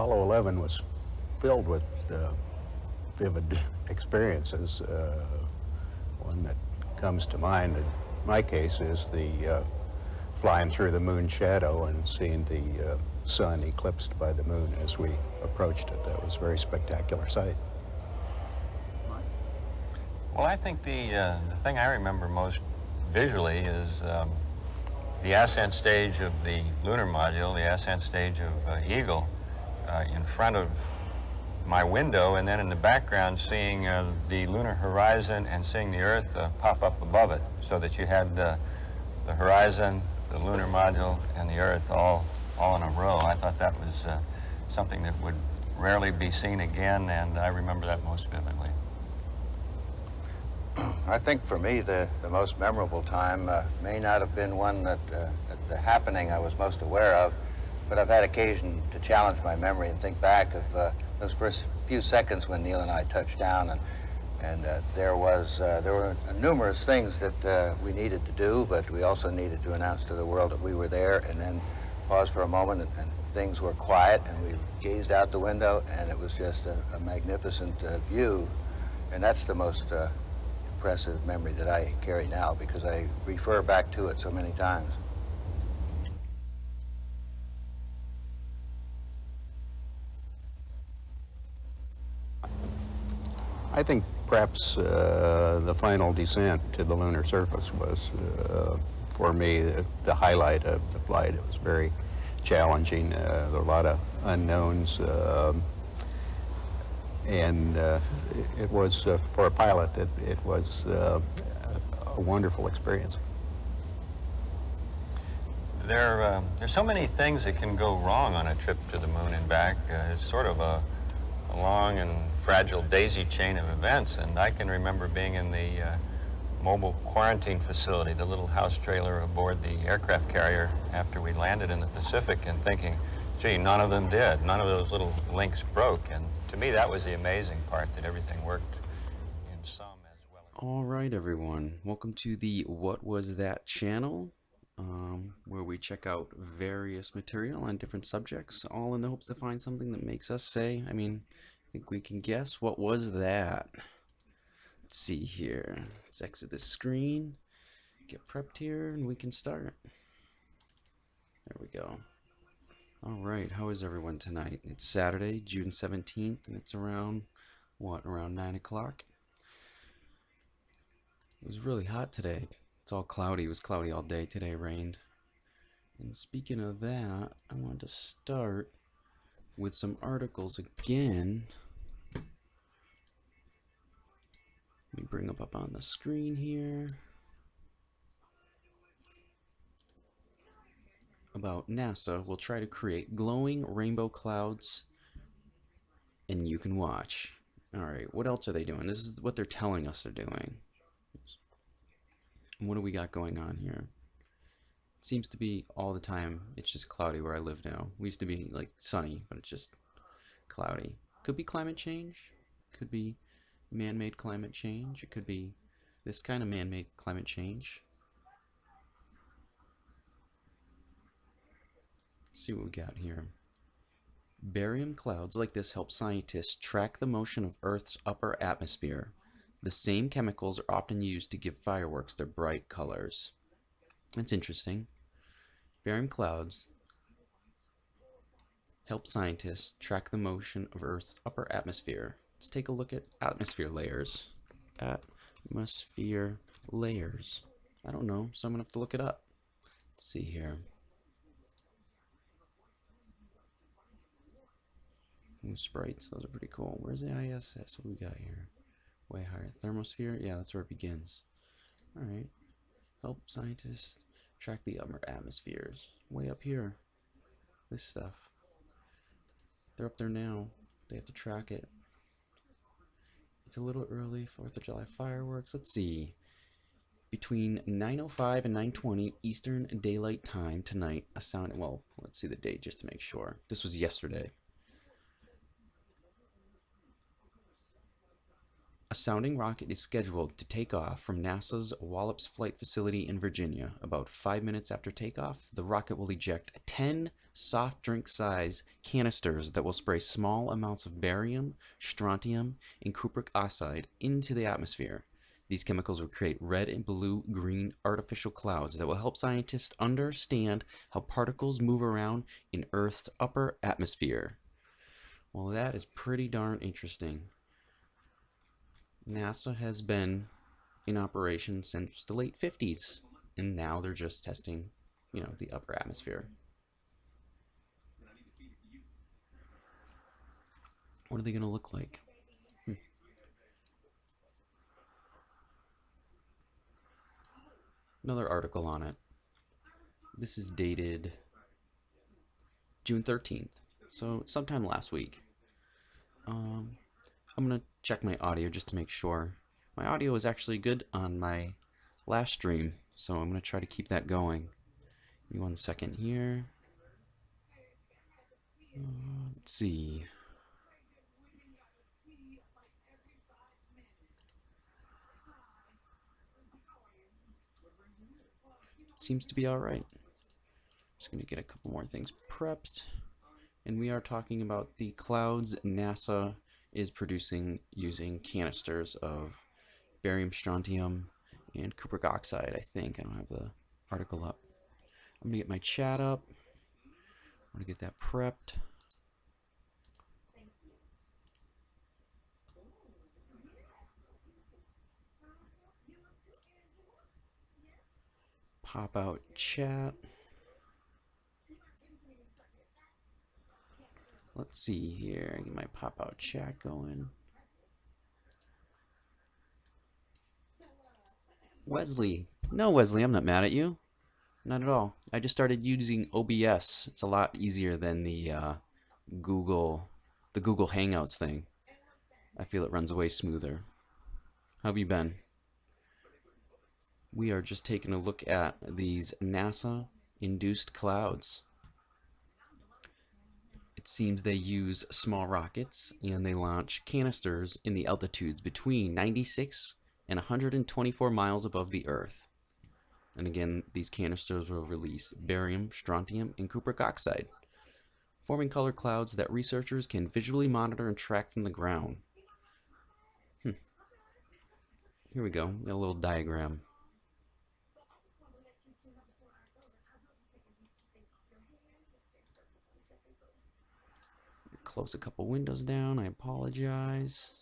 Apollo 11 was filled with vivid experiences. One that comes to mind in my case is the flying through the moon shadow and seeing the sun eclipsed by the moon as we approached it. That was a very spectacular sight. Well, I think the thing I remember most visually is the ascent stage of the lunar module, the ascent stage of Eagle, in front of my window, and then in the background seeing the lunar horizon and seeing the Earth pop up above it, so that you had the horizon, the lunar module, and the Earth all in a row. I thought that was something that would rarely be seen again, and I remember that most vividly. I think for me the most memorable time may not have been one that the happening I was most aware of, but I've had occasion to challenge my memory and think back of those first few seconds when Neil and I touched down, and there were numerous things that we needed to do, but we also needed to announce to the world that we were there, and then pause for a moment, and things were quiet, and we gazed out the window, and it was just a magnificent view, and that's the most impressive memory that I carry now because I refer back to it so many times. I think perhaps the final descent to the lunar surface was, for me, the highlight of the flight. It was very challenging. There were a lot of unknowns, and it was, for a pilot, it was a wonderful experience. There's so many things that can go wrong on a trip to the moon and back. It's sort of a long and fragile daisy chain of events, and I can remember being in the mobile quarantine facility, the little house trailer aboard the aircraft carrier after we landed in the Pacific, and thinking, gee, none of them did. None of those little links broke, and to me that was the amazing part, that everything worked in some as well. All right, everyone, welcome to the What Was That channel, where we check out various material on different subjects, all in the hopes to find something that makes us say, I think we can guess, what was that? Let's see here. Let's exit this screen, get prepped here, and we can start. There we go. All right, how is everyone tonight? It's Saturday, June 17th, and it's around, around 9 o'clock? It was really hot today. It's all cloudy. It was cloudy all day today. Rained. And speaking of that, I wanted to start with some articles again. Let me bring them up on the screen here. About NASA will try to create glowing rainbow clouds, and you can watch. All right, what else are they doing? This is what they're telling us they're doing. What do we got going on here? It seems to be all the time it's just cloudy where I live now. We used to be like sunny, but it's just cloudy. Could be climate change, could be man-made climate change, it could be this kind of man-made climate change. Let's see what we got here. Barium clouds like this help scientists track the motion of Earth's upper atmosphere. The same chemicals are often used to give fireworks their bright colors. That's interesting. Barium clouds help scientists track the motion of Earth's upper atmosphere. Let's take a look at atmosphere layers. Atmosphere layers. I don't know, so I'm gonna have to look it up. Let's see here. Ooh, sprites, those are pretty cool. Where's the ISS? What do we got here? Way higher. Thermosphere? Yeah, that's where it begins. Alright. Help scientists track the upper atmospheres. Way up here. This stuff. They're up there now. They have to track it. It's a little early. 4th of July fireworks. Let's see. Between 9:05 and 9:20 Eastern Daylight Time tonight, a sound... Well, let's see the date just to make sure. This was yesterday. A sounding rocket is scheduled to take off from NASA's Wallops Flight Facility in Virginia. About 5 minutes after takeoff, the rocket will eject 10 soft drink size canisters that will spray small amounts of barium, strontium, and cupric oxide into the atmosphere. These chemicals will create red and blue-green artificial clouds that will help scientists understand how particles move around in Earth's upper atmosphere. Well, that is pretty darn interesting. NASA has been in operation since the late 50s, and now they're just testing, the upper atmosphere. What are they going to look like? Another article on it. This is dated June 13th, so sometime last week. I'm going to check my audio just to make sure. My audio is actually good on my last stream, so I'm going to try to keep that going. Give me 1 second here. Let's see. Seems to be alright. Just going to get a couple more things prepped. And we are talking about the clouds NASA is producing using canisters of barium, strontium, and cupric oxide, I think. I don't have the article up. I'm going to get my chat up. I'm going to get that prepped. Pop out chat. Let's see here. Get my pop out chat going. Wesley. No, Wesley, I'm not mad at you. Not at all. I just started using OBS. It's a lot easier than the Google Hangouts thing. I feel it runs way smoother. How have you been? We are just taking a look at these NASA-induced clouds. It seems they use small rockets and they launch canisters in the altitudes between 96 and 124 miles above the Earth. And again, these canisters will release barium, strontium, and cupric oxide, forming color clouds that researchers can visually monitor and track from the ground. Here we go. We got a little diagram. Close a couple windows down. I apologize.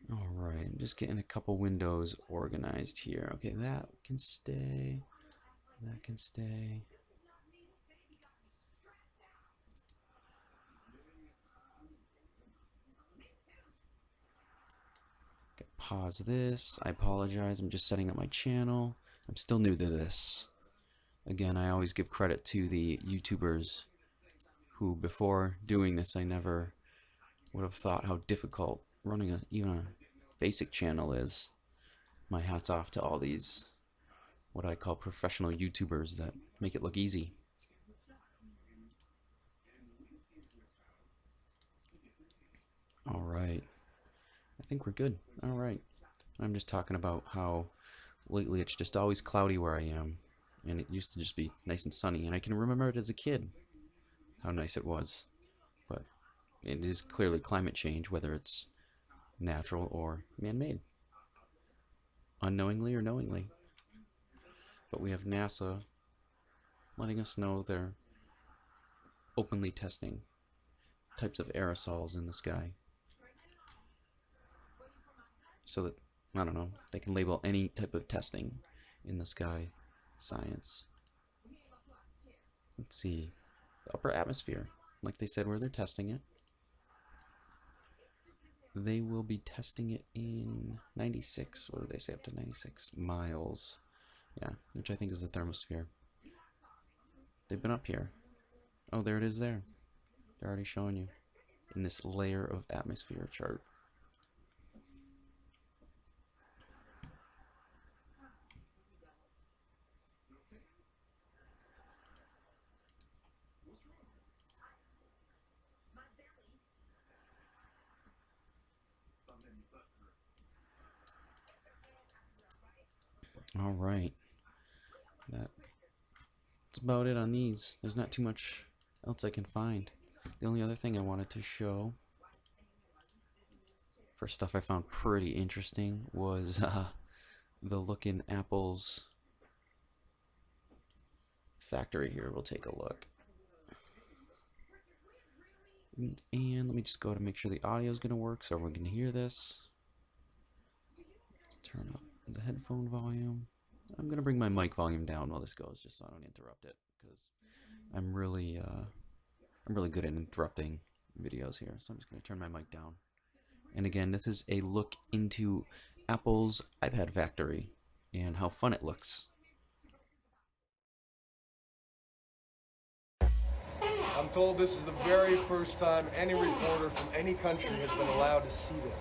All right, I'm just getting a couple windows organized here. Okay, that can stay. That can stay. Okay, pause this. I apologize. I'm just setting up my channel. I'm still new to this. Again, I always give credit to the YouTubers who, before doing this, I never would have thought how difficult running even a basic channel is. My hat's off to all these, what I call professional YouTubers that make it look easy. All right. I think we're good. All right. I'm just talking about how lately it's just always cloudy where I am. And it used to just be nice and sunny. And I can remember it as a kid, how nice it was. But it is clearly climate change, whether it's natural or man-made. Unknowingly or knowingly. But we have NASA letting us know they're openly testing types of aerosols in the sky. So that, I don't know, they can label any type of testing in the sky science. Let's see. The upper atmosphere, like they said where they're testing it. They will be testing it in 96, what did they say, up to 96 miles. Yeah, which I think is the thermosphere. They've been up here. Oh, there it is there. They're already showing you in this layer of atmosphere chart. All right. That's about it on these. There's not too much else I can find. The only other thing I wanted to show for stuff I found pretty interesting was the look in Apple's factory here. We'll take a look. And let me just go to make sure the audio is going to work so everyone can hear this. Let's turn up the headphone volume. I'm going to bring my mic volume down while this goes, just so I don't interrupt it, because I'm really good at interrupting videos here. So I'm just going to turn my mic down. And again, this is a look into Apple's iPad factory and how fun it looks. I'm told this is the very first time any reporter from any country has been allowed to see this.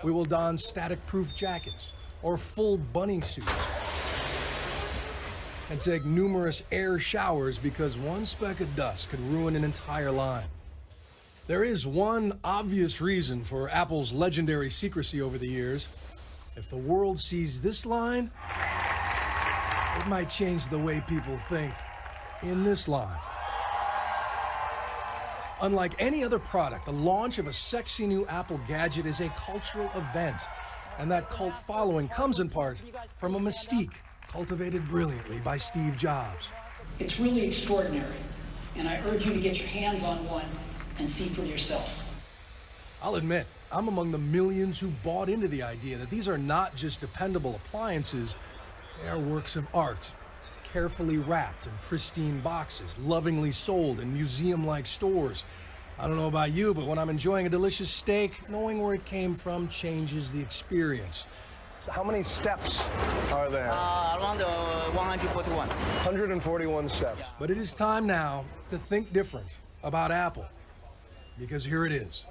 We will don static-proof jackets or full bunny suits and take numerous air showers because one speck of dust could ruin an entire line. There is one obvious reason for Apple's legendary secrecy over the years. If the world sees this line, it might change the way people think in this line. Unlike any other product, the launch of a sexy new Apple gadget is a cultural event, and that cult following comes in part from a mystique cultivated brilliantly by Steve Jobs. It's really extraordinary, and I urge you to get your hands on one and see for yourself. I'll admit, I'm among the millions who bought into the idea that these are not just dependable appliances, they are works of art, carefully wrapped in pristine boxes, lovingly sold in museum-like stores. I don't know about you, but when I'm enjoying a delicious steak, knowing where it came from changes the experience. So how many steps are there? Around 141. 141 steps. Yeah. But it is time now to think different about Apple, because here it is.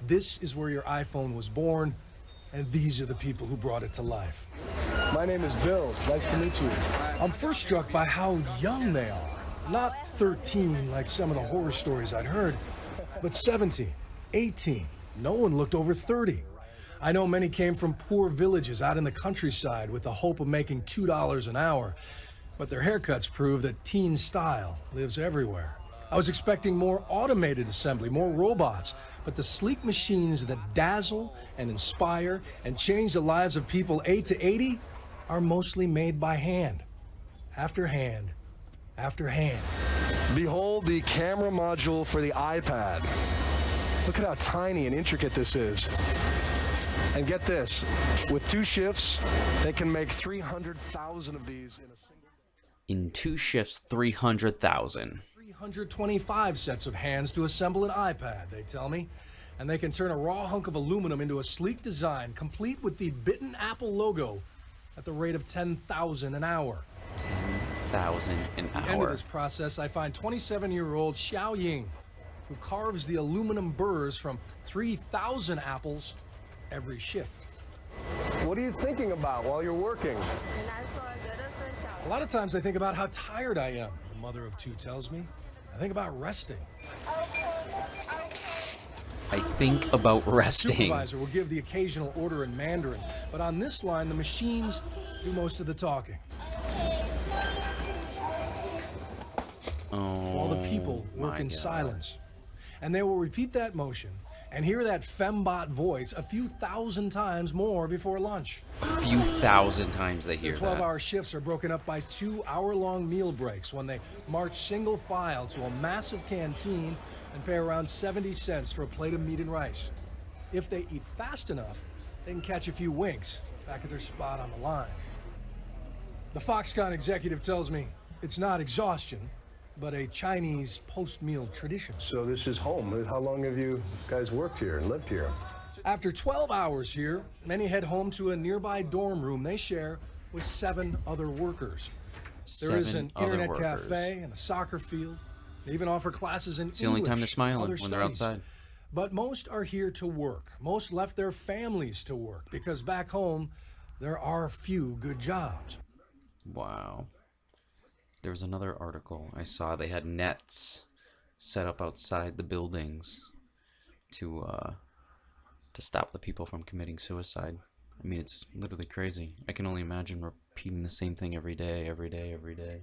This is where your iPhone was born, and these are the people who brought it to life. My name is Bill. Nice to meet you. I'm first struck by how young they are. Not 13 like some of the horror stories I'd heard, but 17, 18. No one looked over 30. I know many came from poor villages out in the countryside with the hope of making $2 an hour, but their haircuts prove that teen style lives everywhere. I was expecting more automated assembly, more robots, but the sleek machines that dazzle and inspire and change the lives of people 8 to 80 are mostly made by hand, after hand, after hand. Behold the camera module for the iPad. Look at how tiny and intricate this is. And get this, with 2 shifts, they can make 300,000 of these in a single day. In 2 shifts, 300,000. 325 sets of hands to assemble an iPad, they tell me. And they can turn a raw hunk of aluminum into a sleek design, complete with the bitten Apple logo, at the rate of 10,000 an hour. 10,000 an hour. At the end of this process, I find 27-year-old Xiao Ying, who carves the aluminum burrs from 3,000 apples every shift. What are you thinking about while you're working? A lot of times I think about how tired I am, the mother of 2 tells me. I think about resting. I think about resting. The supervisor will give the occasional order in Mandarin, but on this line, the machines do most of the talking. While the people work in silence. And they will repeat that motion and hear that fembot voice a few thousand times more before lunch. A few thousand times they hear that. 12-hour shifts are broken up by 2-hour-long meal breaks when they march single file to a massive canteen and pay around 70 cents for a plate of meat and rice. If they eat fast enough, they can catch a few winks back at their spot on the line. The Foxconn executive tells me it's not exhaustion, but a Chinese post-meal tradition. So this is home. How long have you guys worked here and lived here? After 12 hours here, many head home to a nearby dorm room they share with 7 other workers. There is an internet cafe and a soccer field. They even offer classes in English. It's the only time they're smiling when they're studies. outside. But most are here to work. Most left their families to work because back home, there are few good jobs. Wow. There was another article I saw. They had nets set up outside the buildings to stop the people from committing suicide. I mean, it's literally crazy. I can only imagine repeating the same thing every day, every day, every day.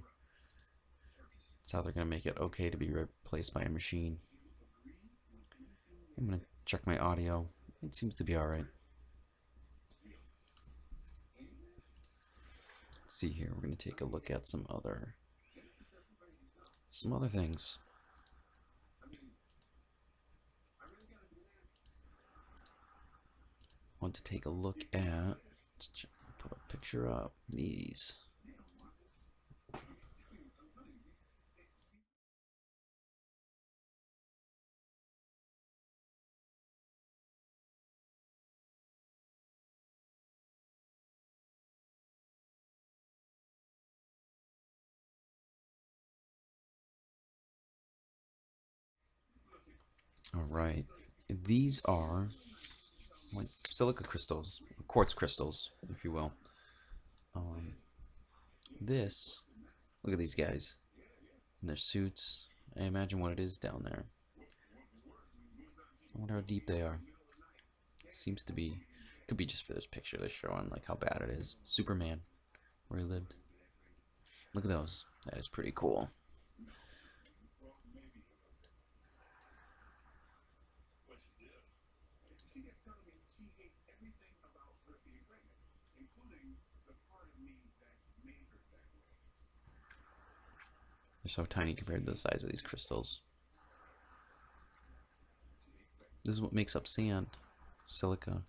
That's how they're going to make it okay to be replaced by a machine. I'm going to check my audio. It seems to be alright. Let's see here. We're going to take a look at some other things. I want to take a look at, let's put a picture up, these. All right, these are like silica crystals, quartz crystals, if you will. This, look at these guys in their suits. I imagine what it is down there. I wonder how deep they are. Seems to be, could be just for this picture they're showing, like how bad it is. Superman, where he lived. Look at those. That is pretty cool. They're so tiny compared to the size of these crystals. This is what makes up sand, silica,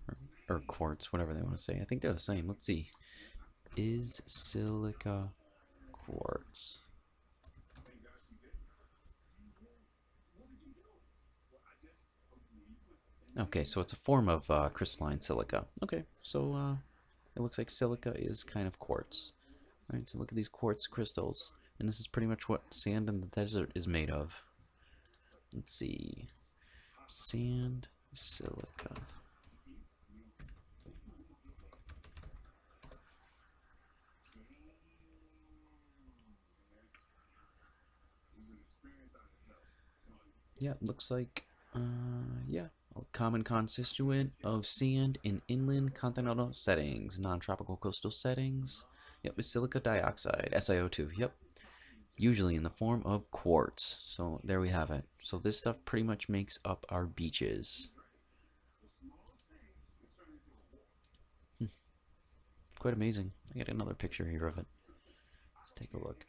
or quartz, whatever they want to say. I think they're the same. Let's see. Is silica quartz? Okay, so it's a form of crystalline silica. Okay, so it looks like silica is kind of quartz. All right, so look at these quartz crystals. And this is pretty much what sand in the desert is made of. Let's see. Sand, silica. Yeah, it looks like, yeah, a common constituent of sand in inland continental settings, non-tropical coastal settings. Yep, is silica dioxide, SiO2, yep. Usually in the form of quartz. So there we have it. So this stuff pretty much makes up our beaches. Quite amazing. I get another picture here of it. Let's take a look.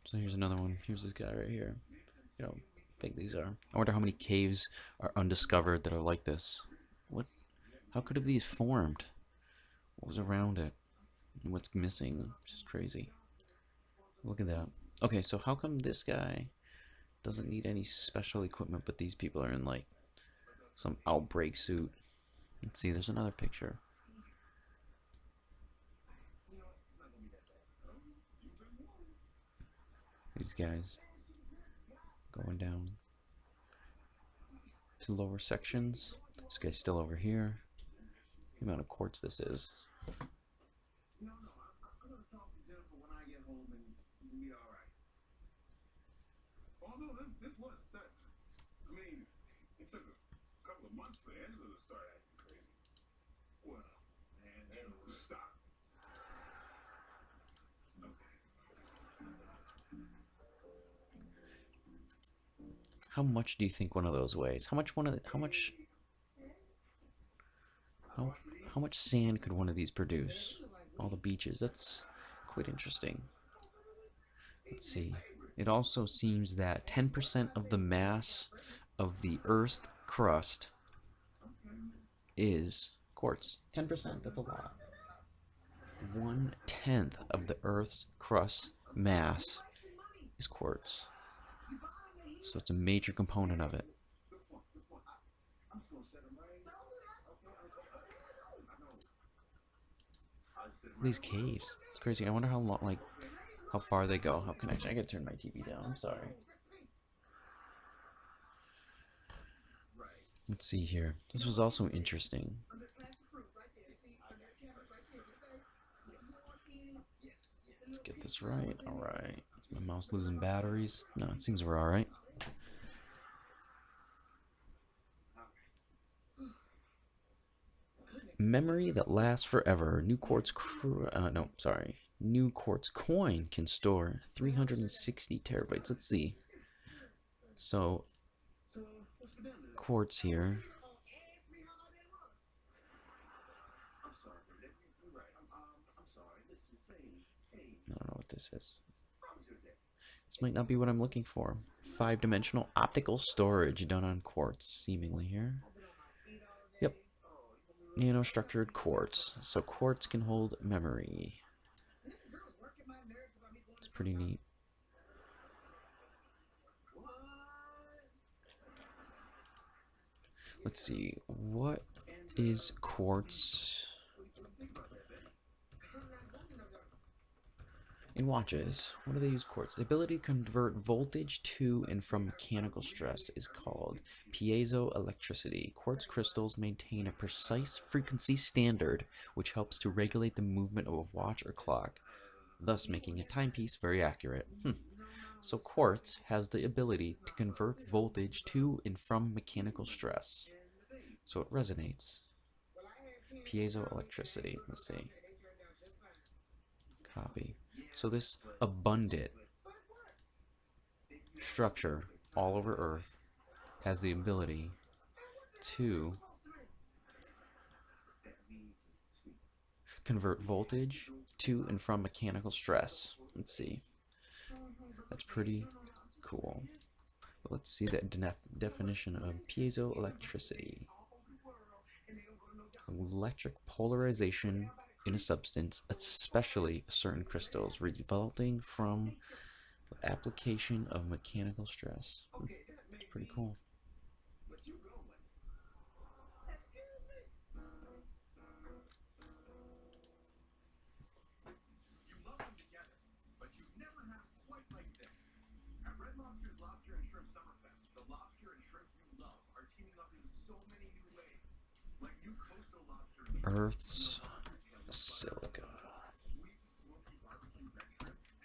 So here's another one. Here's this guy right here. You know how big these are. I wonder how many caves are undiscovered that are like this. What? How could have these formed? What was around it? And what's missing? Which is crazy. Look at that. Okay, so how come this guy doesn't need any special equipment, but these people are in like some outbreak suit? Let's see, there's another picture. These guys going down to lower sections. This guy's still over here. The amount of quartz this is. How much do you think one of those weighs? How much how much sand could one of these produce? All the beaches. That's quite interesting. Let's see. It also seems that 10% of the mass of the Earth's crust is quartz. 10%, that's a lot. 1/10 of the Earth's crust mass is quartz. So it's a major component of it. These caves. It's crazy. I wonder how long, like, how far they go. How can I gotta turn my TV down. I'm sorry. Let's see here. This was also interesting. Let's get this right. Alright. Is my mouse losing batteries? No, it seems we're alright. Memory that lasts forever. New quartz New quartz coin can store 360 terabytes. Let's see. So quartz here. I don't know what this is. This might not be what I'm looking for. 5-dimensional optical storage done on quartz, seemingly here. Yep. Nanostructured quartz. So quartz can hold memory. It's pretty neat. Let's see. What is quartz in watches? What do they use quartz? The ability to convert voltage to and from mechanical stress is called piezoelectricity. Quartz crystals maintain a precise frequency standard which helps to regulate the movement of a watch or clock, thus making a timepiece very accurate. So quartz has the ability to convert voltage to and from mechanical stress. So it resonates. Piezoelectricity. Let's see. Copy. So this abundant structure all over Earth has the ability to convert voltage to and from mechanical stress. Let's see. That's pretty cool. But let's see the definition of piezoelectricity. Electric polarization in a substance, especially certain crystals, resulting from the application of mechanical stress. It's pretty cool. Earth's silica.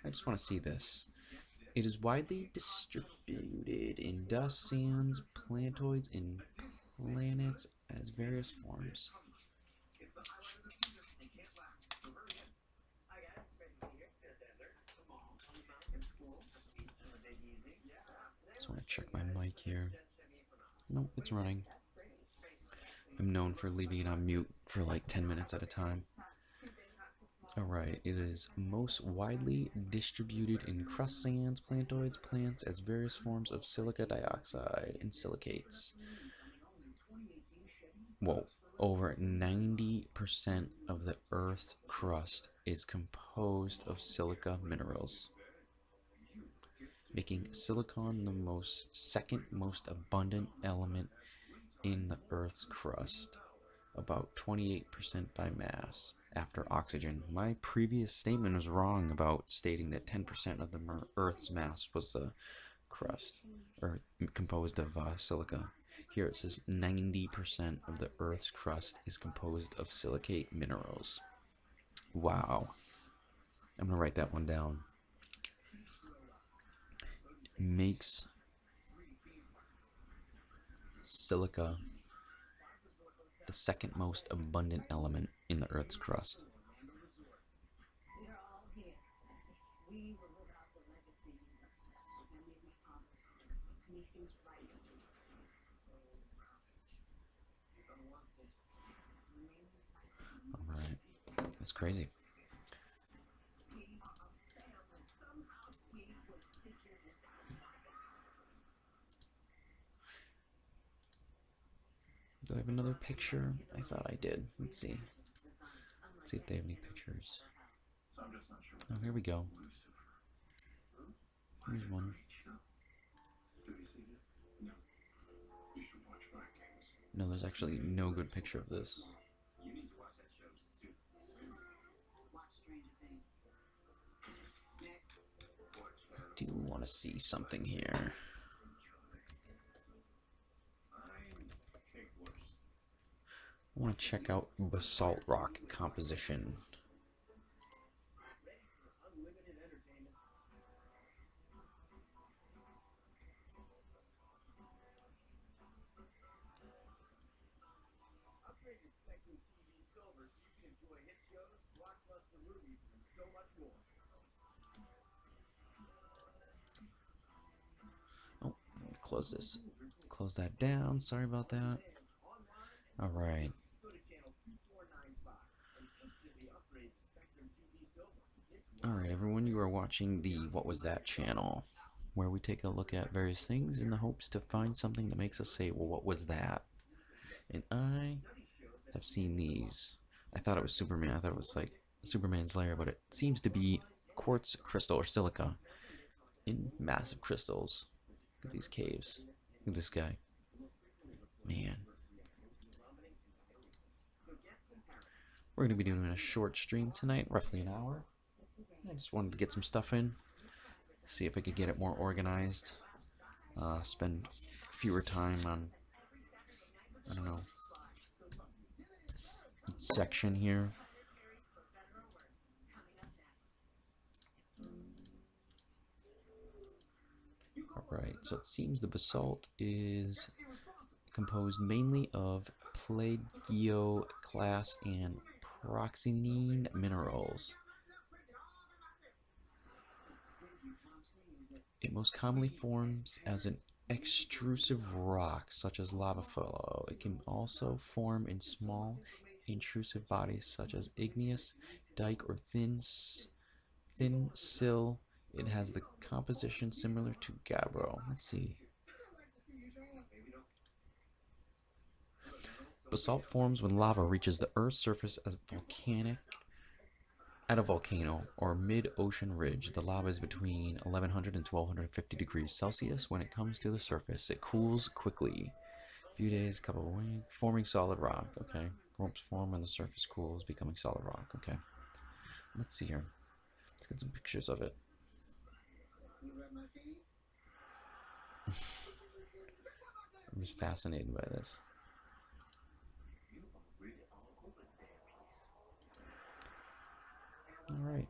I just want to see this. It is widely distributed in dust, sands, planetoids, and planets as various forms. Just want to check my mic here. Nope, it's running. I'm known for leaving it on mute for like 10 minutes at a time. Alright, it is most widely distributed in crust sands, planetoids, plants as various forms of silica dioxide and silicates. Whoa, over 90% of the Earth's crust is composed of silica minerals, making silicon the second most abundant element in the Earth's crust, about 28% by mass after oxygen. My previous statement was wrong about stating that 10% of the Earth's mass was the crust, or composed of silica. Here it says 90% of the Earth's crust is composed of silicate minerals. Wow. I'm going to write that one down. It makes silica the second most abundant element in the Earth's crust. Alright, that's crazy. Do I have another picture? I thought I did. Let's see. Let's see if they have any pictures. Oh, here we go. Here's one. No, there's actually no good picture of this. Do want to see something here. I want to check out basalt rock composition. close this. Close that down. Sorry about that. All right. All right, everyone, you are watching the What Was That channel, where we take a look at various things in the hopes to find something that makes us say, well, what was that? And I have seen these. I thought it was Superman. I thought it was like Superman's lair, but it seems to be quartz crystal or silica in massive crystals. Look at these caves. Look at this guy. Man. We're going to be doing a short stream tonight, roughly an hour. I just wanted to get some stuff in, see if I could get it more organized, spend fewer time on, I don't know, each section here. Alright, so it seems the basalt is composed mainly of plagioclase and proxenine minerals. It most commonly forms as an extrusive rock, such as lava flow. It can also form in small, intrusive bodies, such as igneous, dike, or thin sill. It has the composition similar to gabbro. Let's see. Basalt forms when lava reaches the Earth's surface as at a volcano or mid-ocean ridge. The lava is between 1100 and 1250 degrees Celsius. When it comes to the surface, it cools quickly. A few days, couple of weeks, forming solid rock. Okay, ropes form when the surface cools, becoming solid rock. Okay, let's see here. Let's get some pictures of it. I'm just fascinated by this. Alright.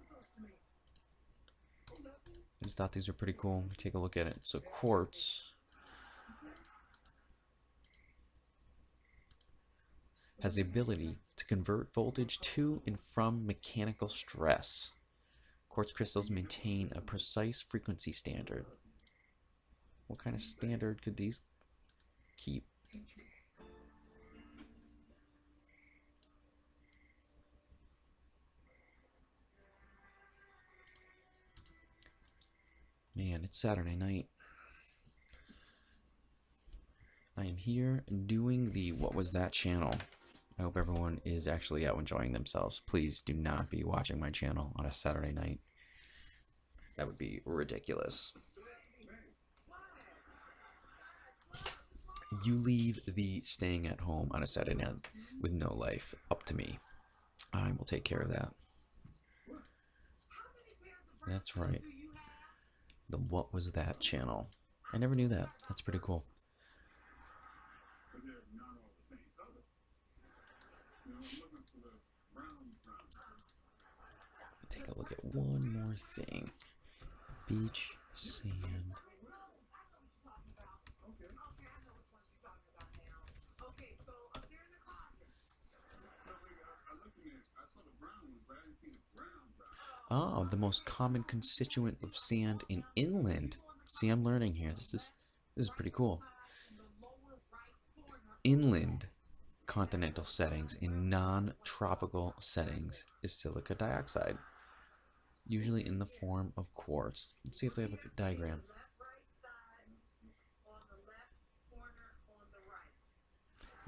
I just thought these were pretty cool. Take a look at it. So quartz has the ability to convert voltage to and from mechanical stress. Quartz crystals maintain a precise frequency standard. What kind of standard could these keep? Man, it's Saturday night. I am here doing the What Was That channel. I hope everyone is actually out enjoying themselves. Please do not be watching my channel on a Saturday night. That would be ridiculous. You leave the staying at home on a Saturday night with no life up to me. I will take care of that. That's right. The What Was That channel. I never knew that. That's pretty cool. Take a look at one more thing. Beach, sand. Oh, the most common constituent of sand in inland. See, I'm learning here. This is pretty cool. Inland continental settings in non-tropical settings is silica dioxide, usually in the form of quartz. Let's see if they have a diagram.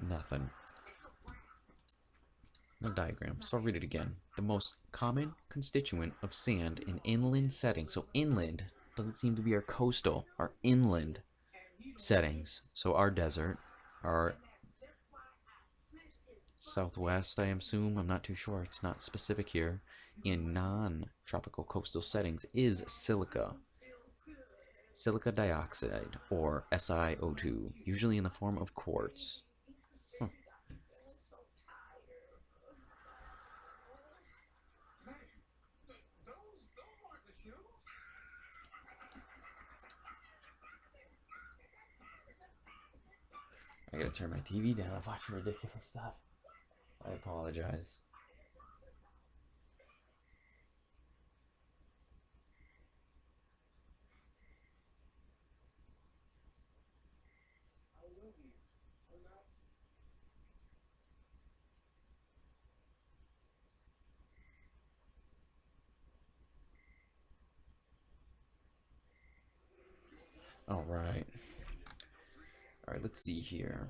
Nothing. No diagram, so I'll read it again. The most common constituent of sand in inland settings. So inland doesn't seem to be our coastal, our inland settings. So our desert, our southwest, I assume, I'm not too sure, it's not specific here, in non-tropical coastal settings is silica. Silica dioxide, or SiO2, usually in the form of quartz. I gotta turn my TV down. I'm watching ridiculous stuff. I apologize. All right. All right, let's see here.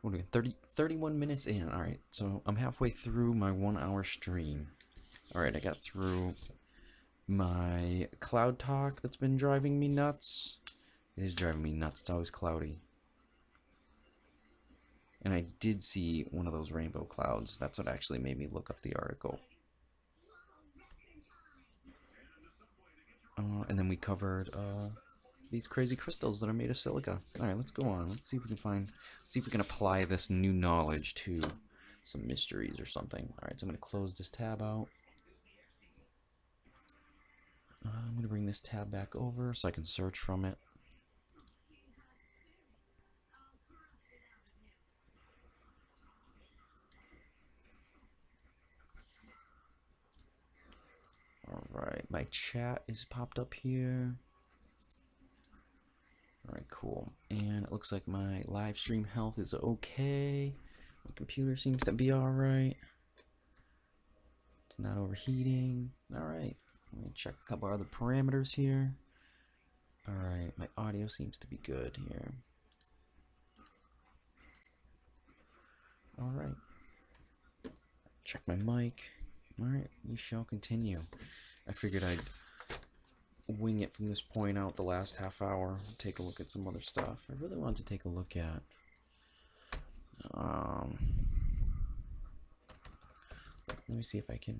What are we, 31 minutes in. All right, so I'm halfway through my 1 hour stream. All right, I got through my cloud talk that's been driving me nuts. It is driving me nuts. It's always cloudy. And I did see one of those rainbow clouds. That's what actually made me look up the article. And then we covered these crazy crystals that are made of silica. All right, let's go on. Let's see if we can find. See if we can apply this new knowledge to some mysteries or something. All right, so I'm gonna close this tab out. I'm gonna bring this tab back over so I can search from it. Alright, my chat is popped up here. Alright, cool. And it looks like my live stream health is okay. My computer seems to be alright. It's not overheating. Alright, let me check a couple other parameters here. Alright, my audio seems to be good here. Alright. Check my mic. Alright, we shall continue. I figured I'd wing it from this point out the last half hour, take a look at some other stuff. I really wanted to take a look at let me see if I can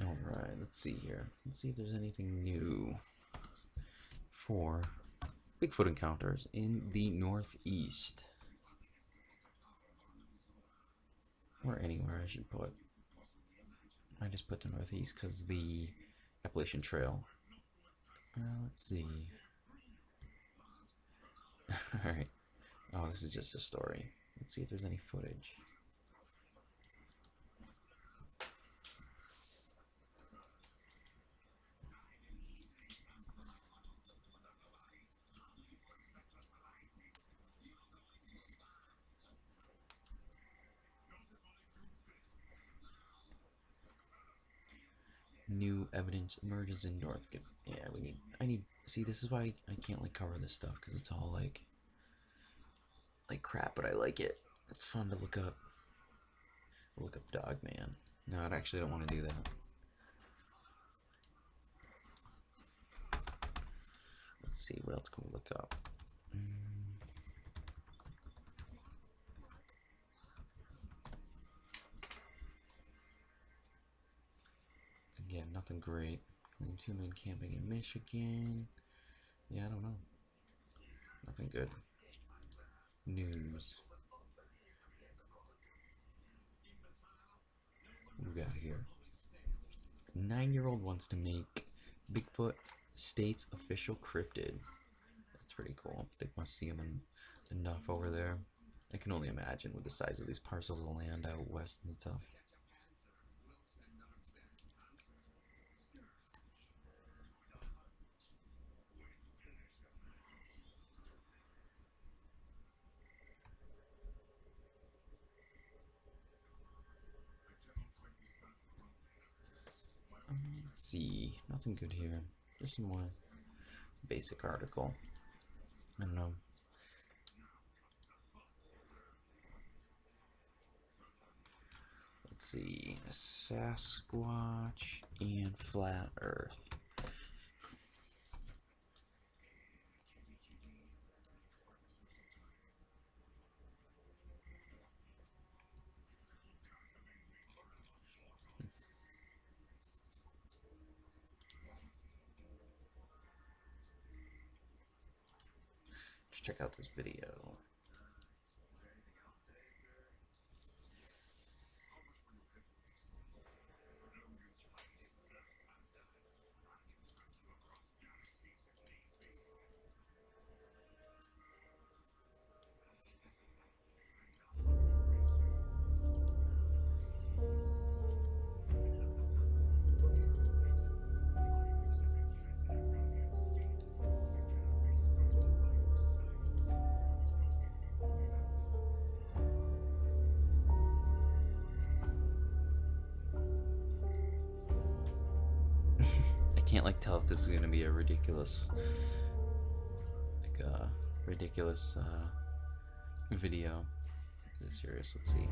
alright, let's see here. Let's see if there's anything new for Bigfoot encounters in the Northeast. Or anywhere I should put. I just put the Northeast because the Appalachian Trail. Let's see. Alright. Oh, this is just a story. Let's see if there's any footage. New evidence emerges in North. Yeah, see, this is why I can't like cover this stuff, because it's all like crap, but I like it. It's fun to look up. Look up Dogman. No, I actually don't want to do that. Let's see, what else can we look up? Again, nothing great. Two men camping in Michigan. Yeah, I don't know. Nothing good. News. What we got here? A 9-year-old wants to make Bigfoot state's official cryptid. That's pretty cool. They must see him enough over there. I can only imagine with the size of these parcels of land out west and stuff. Let's see, nothing good here. Just some more basic article. I don't know. Let's see, Sasquatch and flat Earth. Check out this video. can't like tell if this is gonna be a ridiculous, like ridiculous video. Is it serious? Let's see.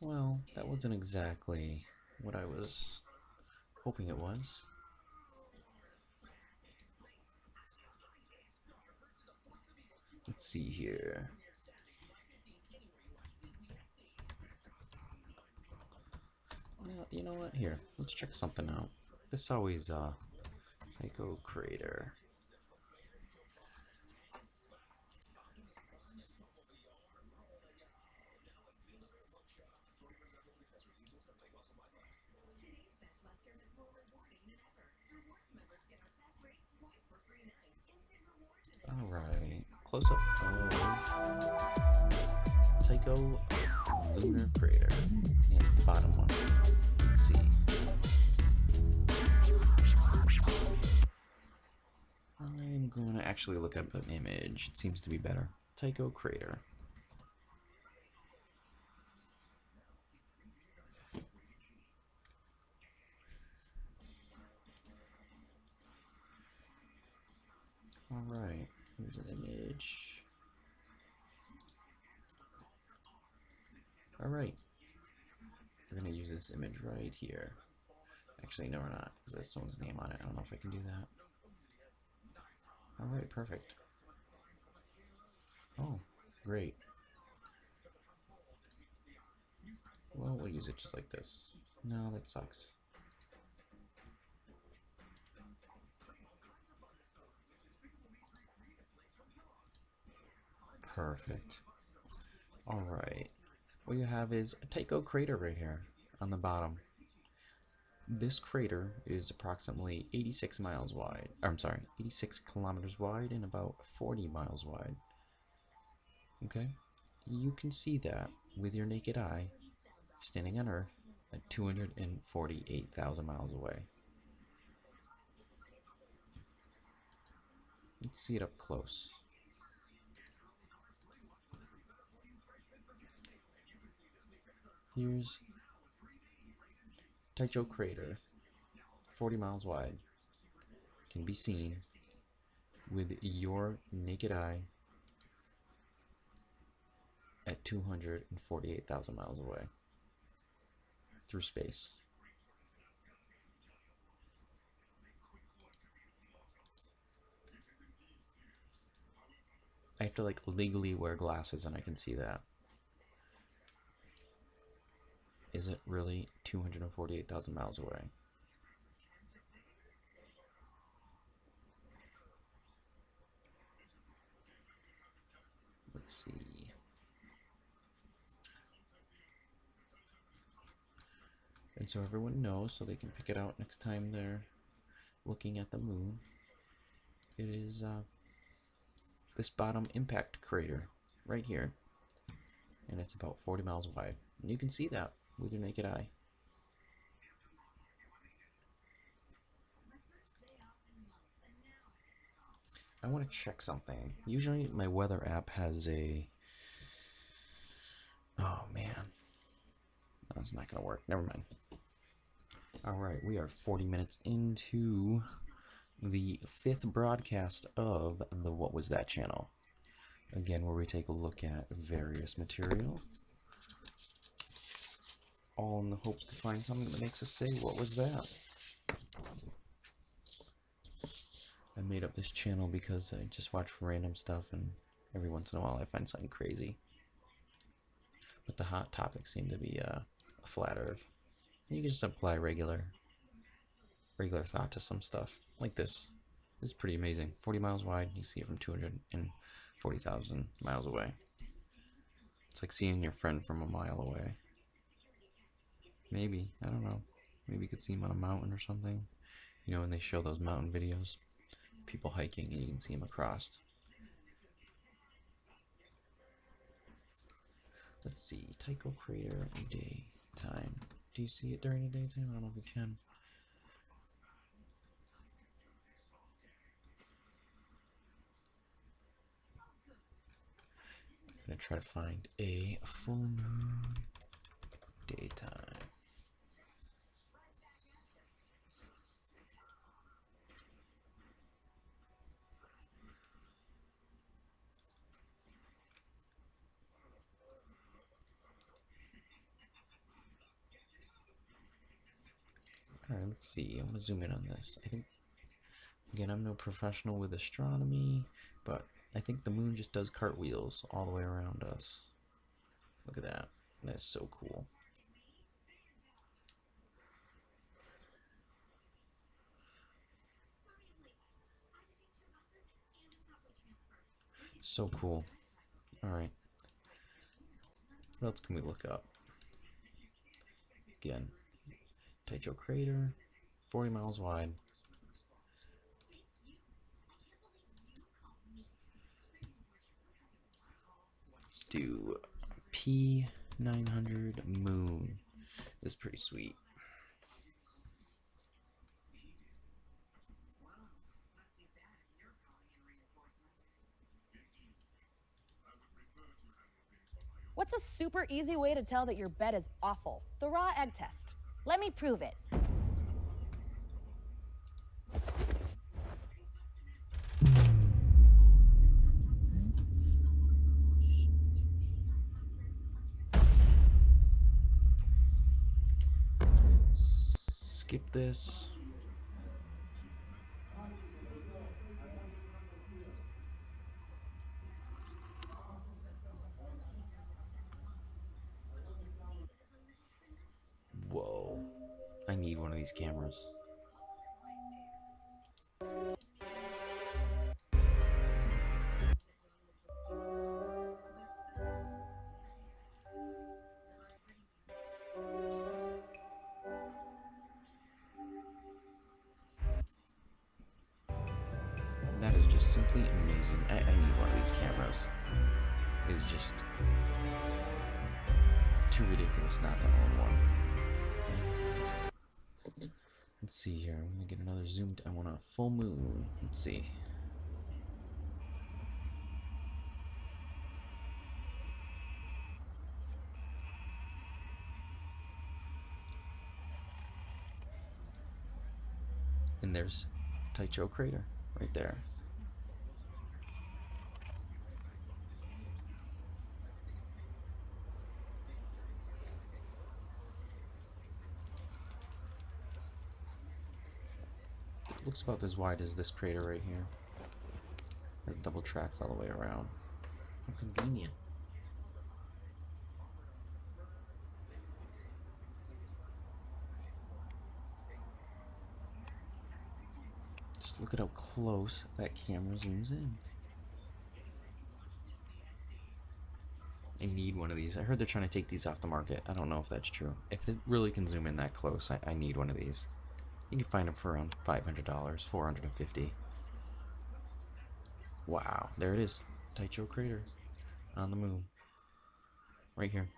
Well, that wasn't exactly what I was hoping it was. Let's see here. Well, you know what? Here, let's check something out. This always, Tycho crater. Alright, close up of Tycho lunar crater. Yeah, it's the bottom one. Let's see. I'm going to actually look up an image. It seems to be better. Tycho crater. Alright, here's an image. Alright, we're going to use this image right here. Actually, no, we're not, because there's someone's name on it. I don't know if I can do that. Alright, perfect. Oh, great. Well, we'll use it just like this. No, that sucks. Perfect. Alright. What you have is a Tycho crater right here on the bottom. This crater is approximately 86 miles wide. Or, I'm sorry, 86 kilometers wide and about 40 miles wide. Okay? You can see that with your naked eye standing on Earth at 248,000 miles away. Let's see it up close. Here's Tycho crater, 40 miles wide, can be seen with your naked eye at 248,000 miles away through space. I have to like legally wear glasses and I can see that. Is it really 248,000 miles away? Let's see. And so everyone knows, so they can pick it out next time they're looking at the moon. It is this bottom impact crater right here. And it's about 40 miles wide. And you can see that with your naked eye. I want to check something. Usually my weather app has a... Oh man. That's not gonna work. Never mind. Alright, we are 40 minutes into the 5th broadcast of the What Was That channel. Again, where we take a look at various material, all in the hopes to find something that makes us say, what was that? I made up this channel because I just watch random stuff, and every once in a while I find something crazy. But the hot topics seem to be a flat earth. You can just apply regular thought to some stuff. Like this. This is pretty amazing. 40 miles wide, you see it from 240,000 miles away. It's like seeing your friend from a mile away. Maybe, I don't know. Maybe you could see him on a mountain or something. You know when they show those mountain videos? People hiking and you can see them across. Let's see, Tycho crater daytime. Do you see it during the daytime? I don't know if you can. I'm gonna try to find a full moon daytime. Alright, let's see. I want to zoom in on this. I think, again, I'm no professional with astronomy, but I think the moon just does cartwheels all the way around us. Look at that. That's so cool. So cool. Alright. What else can we look up? Again, Tycho crater, 40 miles wide. Let's do P900 moon. This is pretty sweet. What's a super easy way to tell that your bed is awful? The raw egg test. Let me prove it. Skip this. Whoa. I need one of these cameras. That is just simply amazing. I need one of these cameras. It is just too ridiculous not to own one. Let's see here. I'm gonna get another zoomed. I want a full moon. Let's see. And there's Tycho crater right there. It looks about as wide as this crater right here. There's double tracks all the way around. How convenient. Just look at how close that camera zooms in. I need one of these. I heard they're trying to take these off the market. I don't know if that's true. If it really can zoom in that close, I need one of these. You can find them for around $500, $450. Wow, there it is. Tycho crater on the moon. Right here.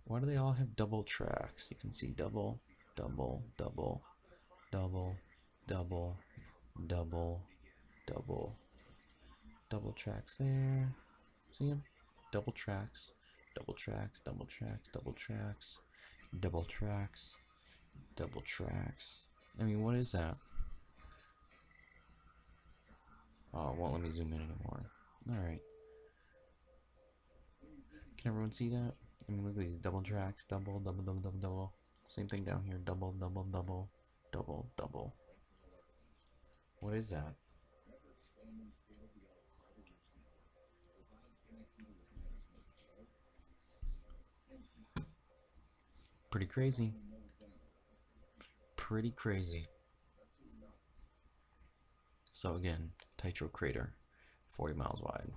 Why do they all have double tracks? You can see double, double, double, double, double, double, double. Double tracks there. See them? Double tracks, double tracks, double tracks, double tracks, double tracks, double tracks. I mean, what is that? Oh, it won't let me zoom in anymore. Alright. Can everyone see that? I mean, look at these double tracks, double, double, double, double, double. Same thing down here, double, double, double, double, double. What is that? Pretty crazy. Pretty crazy. So again, Tycho crater, 40 miles wide.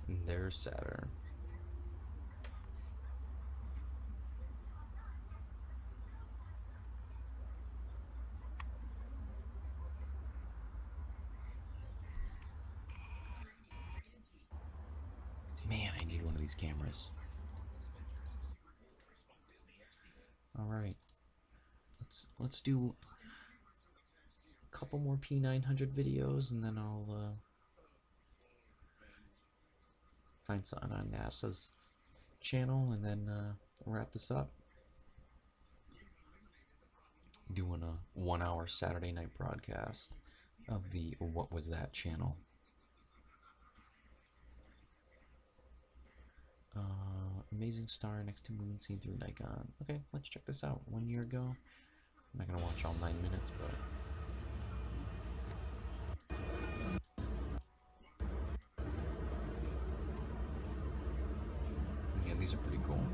And there's Saturn. Man, I need one of these cameras. All right, let's do a couple more P900 videos, and then I'll find something on NASA's channel, and then wrap this up. Doing a 1-hour Saturday night broadcast of the What Was That channel. Amazing star next to moon seen through Nikon. Okay, let's check this out. 1 year ago. I'm not gonna watch all 9 minutes, but yeah, these are pretty cool.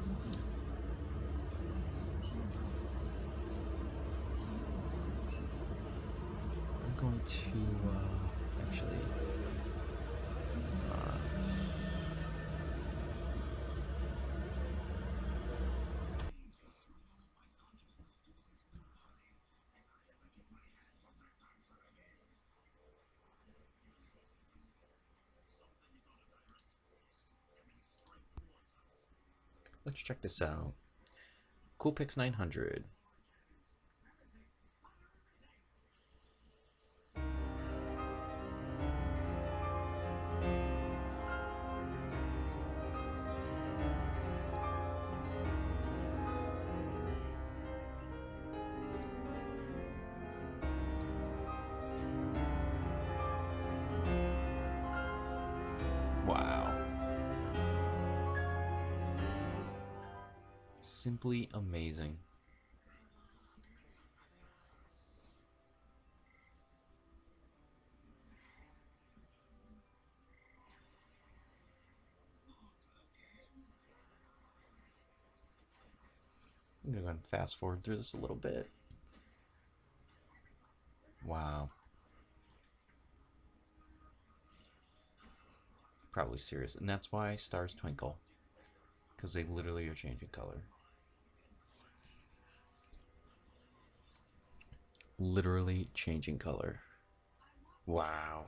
I'm going to actually let's check this out. Coolpix 900. Wow. Simply amazing. I'm gonna go ahead and fast forward through this a little bit. Wow. Probably serious. And that's why stars twinkle. Because they literally are changing color. Literally changing color. Wow.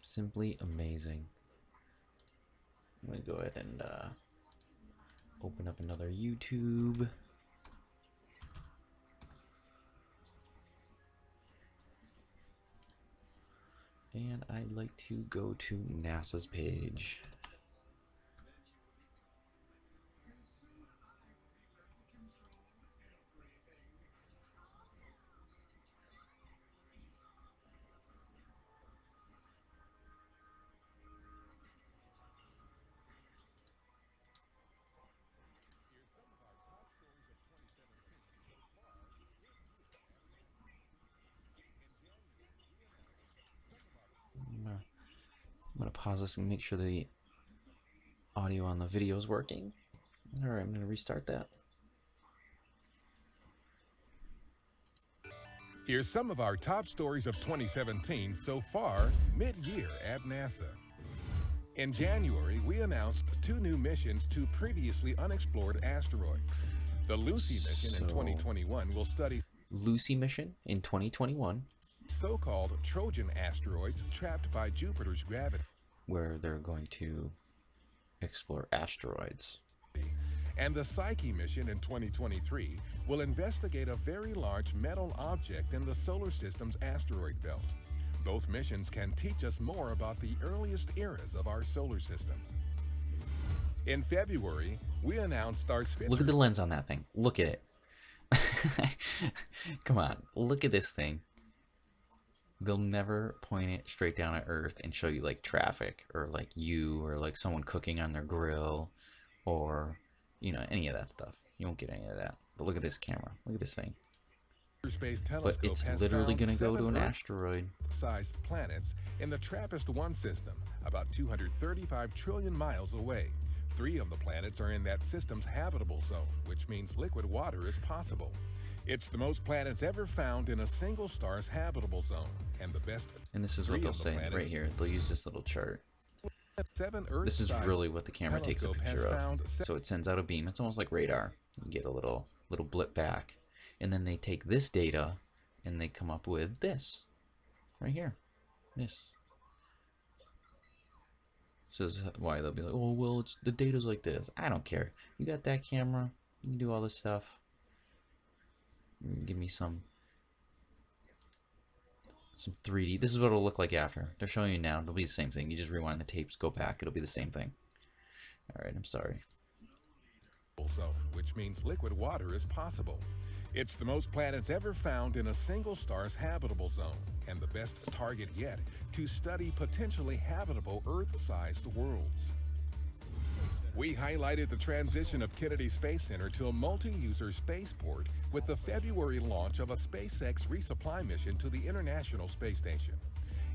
Simply amazing. I'm going to go ahead and open up another YouTube. And I'd like to go to NASA's page. I'm gonna pause this and make sure the audio on the video is working. All right, I'm gonna restart that. Here's some of our top stories of 2017 so far, mid-year at NASA. In January, we announced 2 new missions to previously unexplored asteroids. The Lucy mission in 2021 will study Lucy mission in 2021, so-called Trojan asteroids trapped by Jupiter's gravity, where they're going to explore asteroids. and the Psyche mission in 2023 will investigate a very large metal object in the solar system's asteroid belt. Both missions can teach us more about the earliest eras of our solar system. In February, we announced our Spitzer... Look at the lens on that thing. Look at it. Come on, look at this thing. They'll never point it straight down at Earth and show you like traffic or like you or like someone cooking on their grill or, you know, any of that stuff. You won't get any of that. But look at this camera. Look at this thing. Space But it's literally going to go to an asteroid. Sized planets in the TRAPPIST-1 system, about 235 trillion miles away. 3 of the planets are in that system's habitable zone, which means liquid water is possible. It's the most planets ever found in a single star's habitable zone, and the best. And this is what they'll say right here. They'll use this little chart. This is really what the camera takes a picture of. So it sends out a beam. It's almost like radar. You get a little blip back. And then they take this data and they come up with this right here. This. So this is why they'll be like, oh, well, it's the data's like this. I don't care. You got that camera. You can do all this stuff. Give me some 3D. This is what it'll look like after. They're showing you now. It'll be the same thing. You just rewind the tapes, go back. It'll be the same thing. All right, I'm sorry. Zone, which means liquid water is possible. It's the most planets ever found in a single star's habitable zone, and the best target yet to study potentially habitable Earth-sized worlds. We highlighted the transition of Kennedy Space Center to a multi-user spaceport with the February launch of a SpaceX resupply mission to the International Space Station.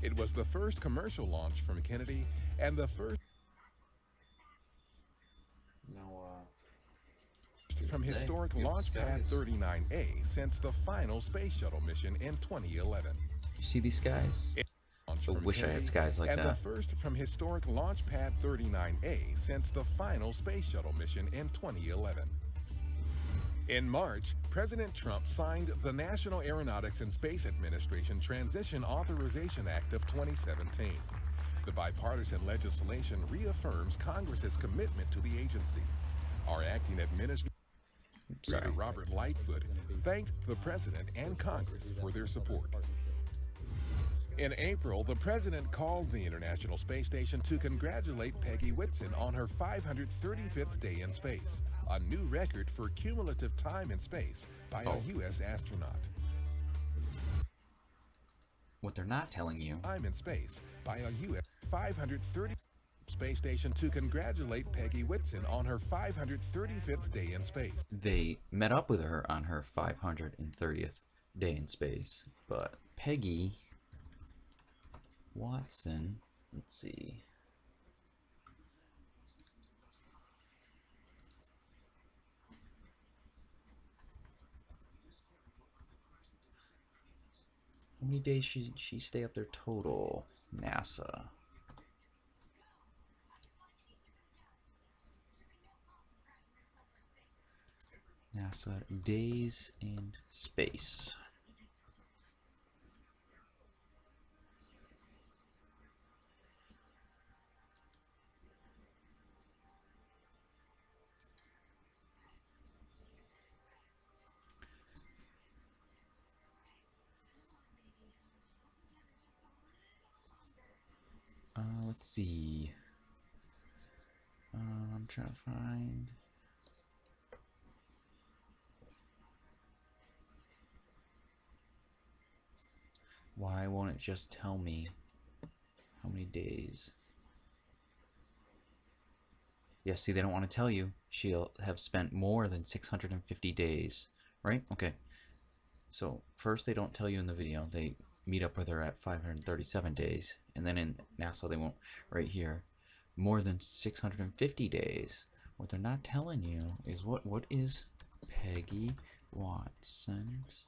It was the first commercial launch from Kennedy and the first from historic Launch Pad 39A since the final space shuttle mission in 2011. You see these guys? I wish I had skies like that. And the first from historic Launch Pad 39A since the final space shuttle mission in 2011. In March, President Trump signed the National Aeronautics and Space Administration Transition Authorization Act of 2017. The bipartisan legislation reaffirms Congress's commitment to the agency. Our acting administrator, Robert Lightfoot, thanked the President and Congress for their support. In April, the President called the International Space Station to congratulate Peggy Whitson on her 535th day in space, a new record for cumulative time in space by a U.S. astronaut. What they're not telling you. Time in space by a U.S. 530 space station to congratulate Peggy Whitson on her 535th day in space. They met up with her on her 530th day in space, but Peggy Watson, let's see. How many days she stay up there total? NASA. NASA days in space. Let's see. I'm trying to find. Why won't it just tell me how many days? Yeah, see, they don't want to tell you. She'll have spent more than 650 days, right? Okay. So first they don't tell you in the video. They meet up with her at 537 days. And then in NASA, they won't, right here, more than 650 days. What they're not telling you is what is Peggy Watson's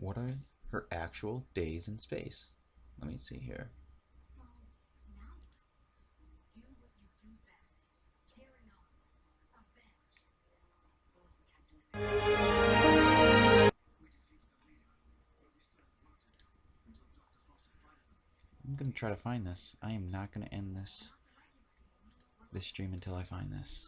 What are her actual days in space? Let me see here. I'm gonna try to find this. I am not gonna end this stream until I find this.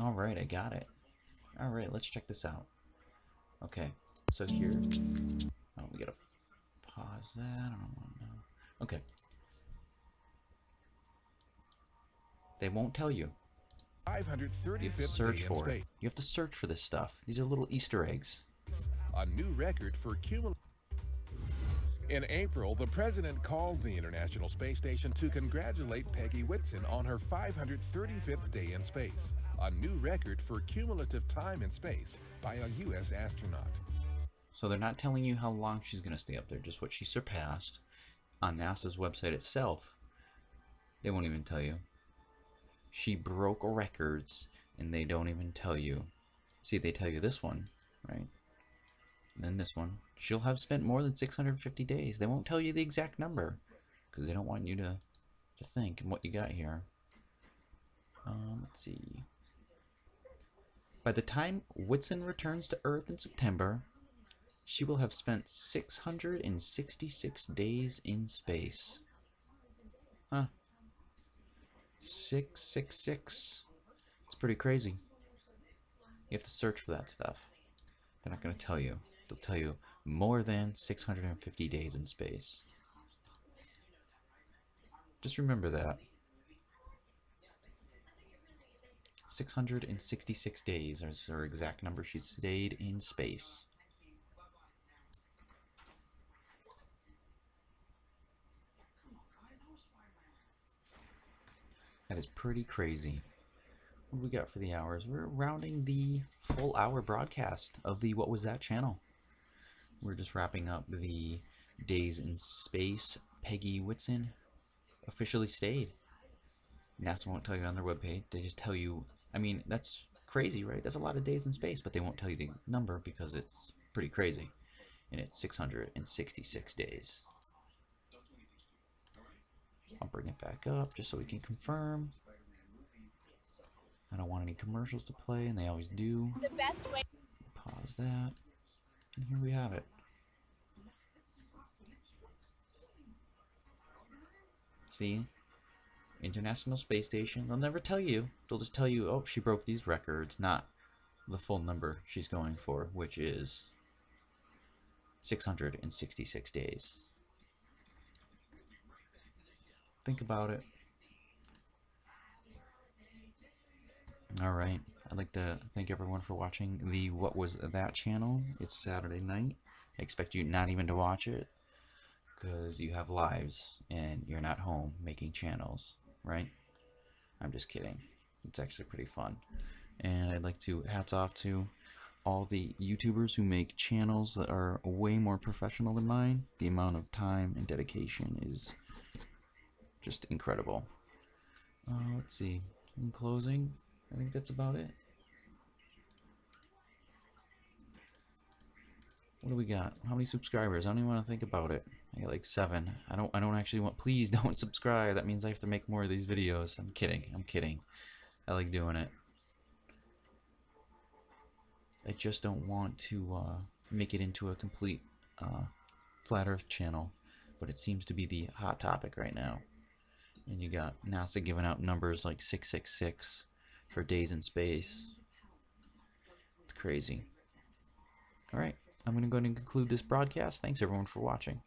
Alright, I got it. Alright, let's check this out. Okay, so here... Oh, we gotta pause that. I don't want to know. Okay. They won't tell you. 535th You have to search day in for it. space. You have to search for this stuff. These are little Easter eggs. A new record for cumulative. In April, the president called the International Space Station to congratulate Peggy Whitson on her 535th day in space, a new record for cumulative time in space by a U.S. astronaut. So they're not telling you how long she's going to stay up there, just what she surpassed. On NASA's website itself, they won't even tell you. She broke records, and they don't even tell you. See, they tell you this one, right? And then this one. She'll have spent more than 650 days. They won't tell you the exact number, because they don't want you to think and what you got here. Let's see. By the time Whitson returns to Earth in September, she will have spent 666 days in space. Huh. 666. It's pretty crazy. You have to search for that stuff. They're not going to tell you. They'll tell you more than 650 days in space. Just remember that. 666 days is her exact number she stayed in space. That is pretty crazy. What do we got for the hours? We're rounding the full hour broadcast of the What Was That channel. We're just wrapping up the days in space Peggy Whitson officially stayed. NASA won't tell you on their webpage. They just tell you, I mean, that's crazy, right? That's a lot of days in space, but they won't tell you the number because it's pretty crazy. And it's 666 days. I'll bring it back up just so we can confirm. I don't want any commercials to play, and they always do. The best way. Pause that. And here we have it. See? International Space Station. They'll never tell you. They'll just tell you, oh, she broke these records, not the full number she's going for, which is 666 days. Think about it. Alright, I'd like to thank everyone for watching the What Was That channel. It's Saturday night. I expect you not even to watch it, because you have lives, and you're not home making channels, right? I'm just kidding. It's actually pretty fun. And I'd like to hats off to all the YouTubers who make channels that are way more professional than mine. The amount of time and dedication is just incredible. Let's see. In closing, I think that's about it. What do we got? How many subscribers? I don't even want to think about it. I got like 7. I don't actually want. Please don't subscribe. That means I have to make more of these videos. I'm kidding. I'm kidding. I like doing it. I just don't want to make it into a complete flat Earth channel, but it seems to be the hot topic right now. And you got NASA giving out numbers like 666 for days in space. It's crazy. Alright, I'm going to go ahead and conclude this broadcast. Thanks everyone for watching.